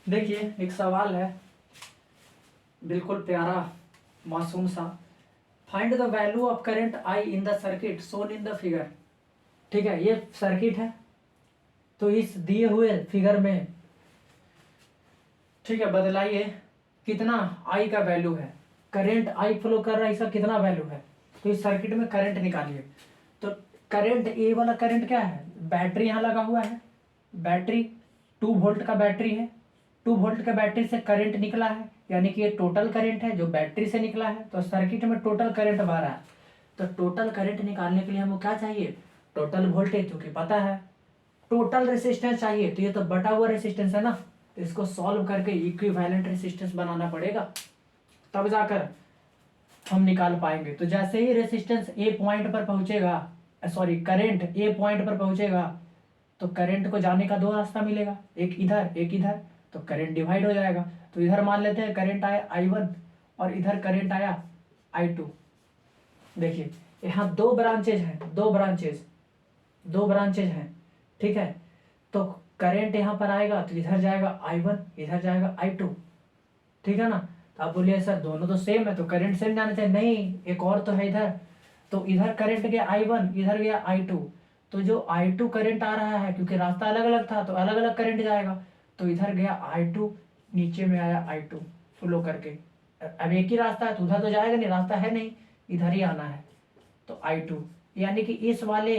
देखिए एक सवाल है, बिल्कुल प्यारा मासूम सा। Find the value of current I in the circuit shown in the figure. ठीक है, ये सर्किट है, तो इस दिए हुए फिगर में ठीक है बदलाइए कितना आई का वैल्यू है। करंट आई फ्लो कर रहा है, इसका कितना वैल्यू है, तो इस सर्किट में करंट निकालिए। तो करंट ए वाला करंट क्या है, बैटरी यहाँ लगा हुआ है, बैटरी 2 वोल्ट का बैटरी है, 2 वोल्ट का बैटरी से करंट निकला है, यानी कि ये टोटल करंट है जो बैटरी से निकला है। तो सर्किट में टोटल करंट बह रहा है, तो टोटल करंट निकालने के लिए हमको क्या चाहिए, टोटल वोल्टेज, क्योंकि पता है टोटल रेसिस्टेंस चाहिए, तो ये तो बटा हुआ रेसिस्टेंस है ना, तो इसको सॉल्व करके इक्विवेलेंट रेसिस्टेंस बनाना पड़ेगा, तब जाकर हम निकाल पाएंगे। तो जैसे ही रेसिस्टेंस ए पॉइंट पर पहुंचेगा, सॉरी करंट ए पॉइंट पर पहुंचेगा, तो करंट को जाने का 2 रास्ता मिलेगा, एक इधर एक इधर, तो करंट डिवाइड हो जाएगा। तो इधर मान लेते हैं करंट आया I1 और इधर करंट आया I2। देखिए यहाँ 2 ब्रांचेज हैं, 2 ब्रांचेज हैं, ठीक है। तो करंट यहाँ पर आएगा तो इधर जाएगा I1, इधर जाएगा I2, ठीक है ना। तो आप बोलिए सर दोनों तो सेम है, तो करंट सेम जाना चाहिए, नहीं एक और तो है इधर। तो इधर करंट गया I1, इधर गया I2, तो जो I2 करंट आ रहा है, क्योंकि रास्ता अलग अलग था तो अलग अलग करंट जाएगा, तो इधर गया I2, नीचे में आया I2 फ्लो करके। अब एक ही रास्ता है तो उधर तो जाएगा नहीं, रास्ता है नहीं, इधर ही आना है, तो I2, यानी कि इस वाले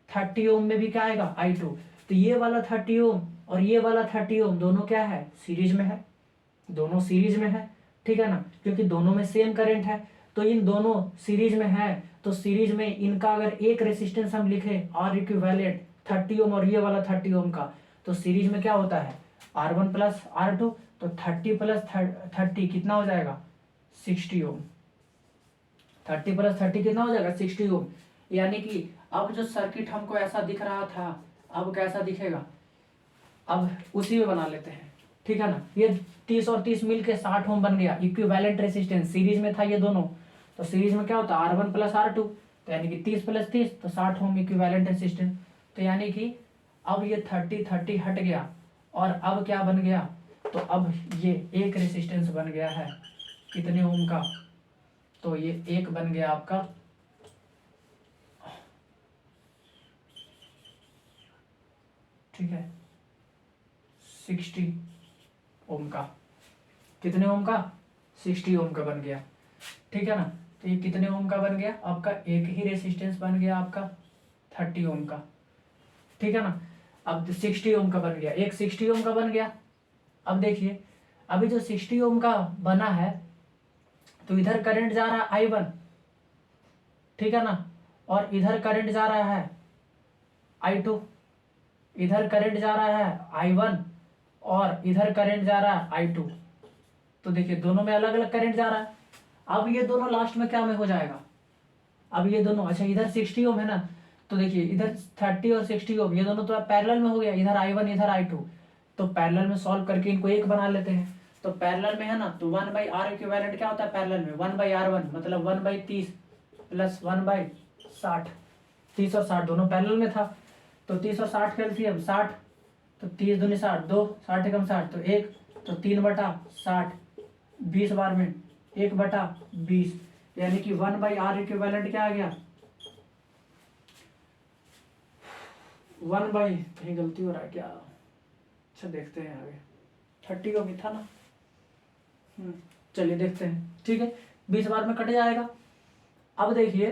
30 ओम में भी क्या आएगा I2। तो ये वाला 30 ओम और ये वाला 30 ओम दोनों क्या है, सीरीज में है, दोनों सीरीज में है, ठीक है ना, क्योंकि दोनों में सेम करंट है। तो इन दोनों सीरीज में है, तो सीरीज में इनका अगर एक रेसिस्टेंस हम लिखें R इक्विवेलेंट 30 ओम और ये वाला 30 ओम का, तो सीरीज में क्या होता है R1 प्लस R2, तो 30 प्लस 30 कितना हो जाएगा 60 ओम, 30 प्लस 30 कितना हो जाएगा 60 ओम। यानी कि अब जो सर्किट हमको ऐसा दिख रहा था, अब कैसा दिखेगा, अब उसी में बना लेते हैं, ठीक है ना। ये 30 और 30 मिलके 60 ओम बन गया, इक्विवेलेंट रेसिस्टेंस, सीरीज में था ये दोनों, तो सीरीज में क्या होता है R1 प्लस R2, तो यानी कि 30 प्लस 30 तो 60 ओम इक्विवेलेंट रेसिस्टेंस। तो यानी कि अब ये 30 हट गया और अब क्या बन गया, तो अब ये एक रेसिस्टेंस बन गया है कितने ओम का, तो ये एक बन गया आपका ठीक है 60 ओम का, कितने ओम का 60 ओम का बन गया, ठीक है ना। तो ये कितने ओम का बन गया आपका, एक ही रेसिस्टेंस बन गया आपका 30 ओम का, ठीक है ना। अब 60 ओम का बन गया, एक 60 ओम का बन गया। अब देखिए अभी जो 60 ओम का बना है, तो इधर करंट जा रहा है I1, ठीक है ना, और इधर करंट जा रहा है I2, इधर करंट जा रहा है I1 और इधर करंट जा रहा है I2। तो देखिए दोनों में अलग अलग करंट जा रहा है। अब ये दोनों लास्ट में क्या में हो जाएगा, अब ये दोनों, अच्छा इधर 60 ओम है ना, तो देखिए इधर 30 और 60 ओम ये दोनों तो पैरेलल में हो गया, इधर I1 इधर I2, तो पैरेलल में सॉल्व करके इनको एक बना लेते हैं। तो पैरेलल में है ना, तो 1/R इक्विवेलेंट क्या होता है पैरेलल में, 1/R1 मतलब 1/30 प्लस 1/60, 30 और 60 दोनों पैरेलल में था, तो 30 और 60 का एलसीएम 60, तो 30 दूनी 60, 2 60 एकम 60, तो 1, तो 3/60, 20 बार में 1/20, यानी कि 1/R इक्विवेलेंट क्या आ गया 1 कहीं गलती हो रहा है क्या, अच्छा देखते हैं आगे, 30 ओम था ना, चलिए देखते हैं, ठीक है 20 बार में कट जाएगा। अब देखिए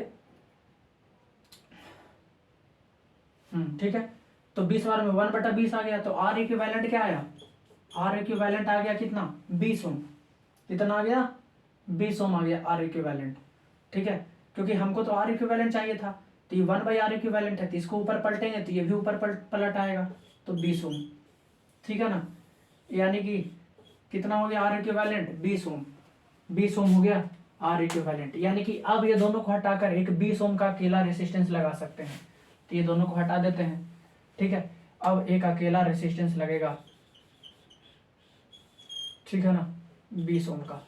ठीक है, तो 20 बार में 1/20 आ गया, तो R इक्विवेलेंट क्या आया, R इक्विवेलेंट आ गया कितना 20 ओम, कितना आ गया 20 ओम आ गया R इक्विवेलेंट, ठीक है, क्योंकि हमको तो R इक्विवेलेंट चाहिए था, तो ये 1/R इक्विवेलेंट है, तो इसको ऊपर पलटेंगे तो ये भी ऊपर पलट आएगा, तो 20 ओम, ठीक है ना। यानी कि कितना हो गया R इक्विवेलेंट 20 ओम, 20 ओम हो गया R इक्विवेलेंट। यानी कि अब ये दोनों को हटाकर एक 20 ओम का अकेला रेसिस्टेंस लगा सकते हैं, तो ये दोनों को हटा देते हैं, ठीक है। अब एक अकेला रेसिस्टेंस लगेगा, ठीक है ना, 20 ओम का,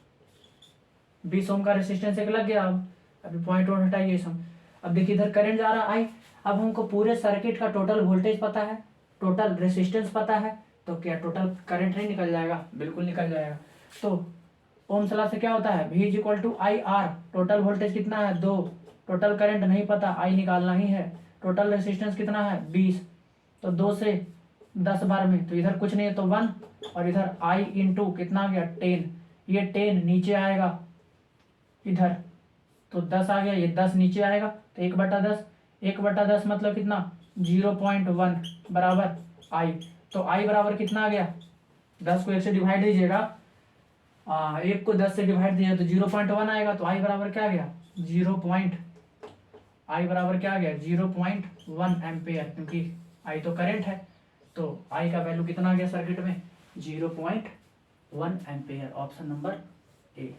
20 ओम का रेसिस्टेंस एक लग गया। अब अभी पॉइंट और हटाइए सब। अब देखिए इधर करंट जा रहा है I, अब हमको पूरे सर्किट का टोटल वोल्टेज पता है, टोटल रेसिस्टेंस पता है, तो क्या टोटल करंट नहीं निकल जाएगा? बिल्कुल निकल जाएगा। तो ओम्स लॉ से क्या होता है, V is equal to I R. Total voltage कितना है? 2। टोटल करंट नहीं पता, आई निकालना ही है। टोटल रेसिस्टेंस कितना है? 20। तो 2 से 10 बार में, तो इधर कुछ नहीं है तो 1, और इधर आई इंटू कितना आ गया? 10। ये 10 नीचे आएगा इधर, तो 10 आ गया, ये 10 नीचे आएगा, तो 1/10। 1/10 मतलब कितना? 0.1 बराबर आई। तो आई बराबर कितना आ गया? 10 को 1 से डिवाइड दीजिएगा, 1 को 10 से डिवाइड दिया तो 0.1 आएगा। तो आई बराबर क्या आ गया? आई बराबर क्या आ गया? 0.1 एम्पेयर, क्योंकि आई तो करंट है। तो आई का वैल्यू कितना आ गया सर्किट में? 0.1 एम्पेयर। Option number A.